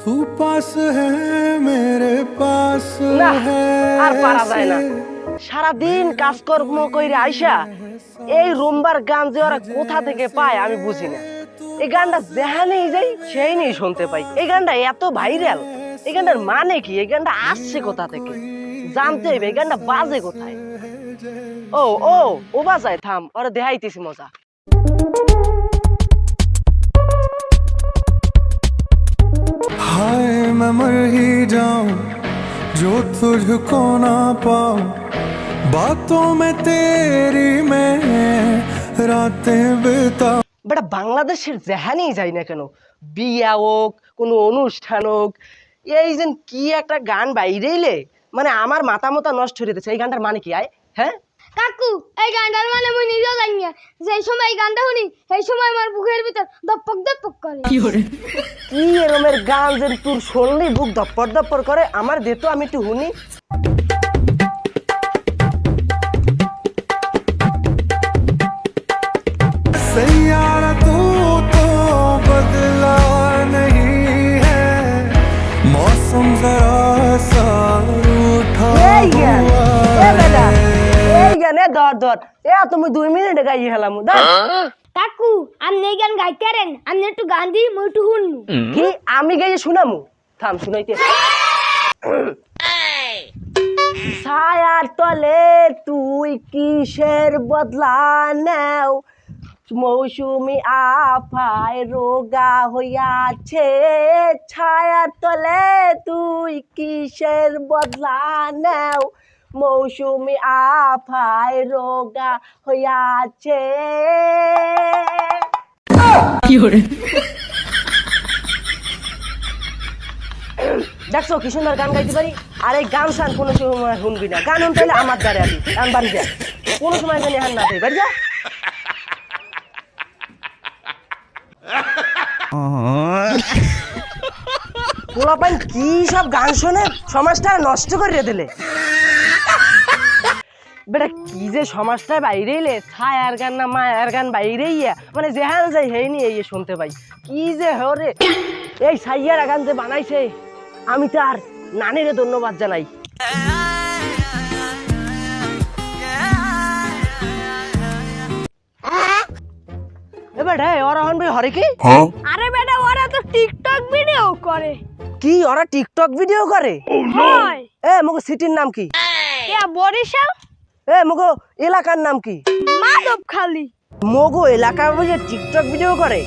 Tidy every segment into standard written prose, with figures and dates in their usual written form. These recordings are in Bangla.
तू पास है मेरे पास না है আর পারা যায় না সারাদিন কাজকর্ম কইরে আইসা এই রুম্বার গান যে ওরা কোথা থেকে পায় আমি বুঝি না এই গানটা যেখানেই যাই সেই নিয়ে শুনতে পাই এই গানটা এত ভাইরাল এই গানটার মানে কি এই গানটা আসছে কোথা থেকে জানতে হবে এই গানটা বাজে কোথায় ও ও ও বাজায় থাম ওরা দেখাইতেছি মজা हाय मैं मर ही जाऊं जो तुझको ना पाऊं बातों में तेरी मैं रातें बिता বেটা বাংলাদেশের যেখানেই যাই না কেন বিয়া হোক কোনো অনুষ্ঠান হোক এই যে কি একটা গান বাইরেইলে মানে আমার মাথা মতা নষ্ট হয়ে যেতেছে এই গানটার মানে কি আয় হ্যাঁ কাকু এই গানটার মানে মুই নিজেও জানি না যে সময় এই গানটা শুনি সেই সময় আমার বুকের ভিতর দপক দপক করে কি এরমের গান যে তোর শুনলি বুক দপ্পর দপ্পর করে আমার দে তো আমি একটু শুনি सैयारा तू तो बदला नहीं है मौसम जरा सा रूठा এই গান এ বেটা है এই গানে ধর ধর এ তুমি 2 মিনিটে গাইয়ে হেলাম ধর কাকু আপনি এই গান গাইতে পারেন আপনি একটু গান দিই মুই একটু শুনবো কি আমি গাইয়ে শুনামু থাম শুনাইতে ছায়ার তলে তুই কিসের বদলা নেও মৌসুমি আফায় রোগা হইয়াছে ছায়ার তলে তুই কিসের বদলা নেও মৌসুমি আফায় রোগা হইয়াছে দেখছো কি সুন্দর গান গাইতে পারি আর এই গান শান কোনো সময় শুনবি না গান শুনতে হলে আমার দ্বারে আবি গান বাড়ি যা কোনো সময় জানি হান না দেয় বাড়ি যা পোলাপাইন কি সব গান শোনে সমাজটা নষ্ট করে দিলে বেটা কি যে সমাজটা বাইরে এলে ছায়ার গান না মায়ার গান বাইরে মানে যেহান যাই হেই নি এই শুনতে পাই কি যে হরে এই ছাইয়ার গান যে বানাইছে আমি তার নানিরে ধন্যবাদ জানাই এবার ওরা হন ভাই হরে কি আরে বেটা ওরা তো টিকটক ভিডিও করে কি ওরা টিকটক ভিডিও করে হয় এ মগো সিটির নাম কি কে বরিশাল এ মগো এলাকার নাম কি মাধব খালি মগো এলাকা বুঝে টিকটক ভিডিও করে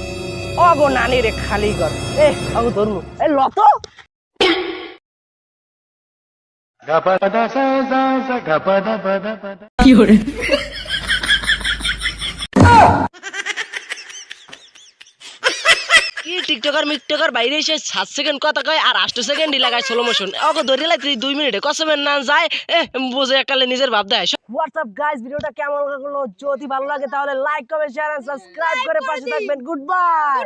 অগো নানি রে খালি কর এ অগো ধর্ম এ লত কি টিকটকার মিকটকার বাইরে এসে 7 সেকেন্ড কথা কয় আর 8 সেকেন্ডই লাগায় স্লো মোশন ওকে ধরে লাই 2 মিনিটে কসমের না যায় বুঝে একালে নিজের ভাব দেয় হোয়াটসঅ্যাপ গাইস ভিডিওটা কেমন লাগলো যদি ভালো লাগে তাহলে like comment share and subscribe করে পাশে থাকবেন গুড বাই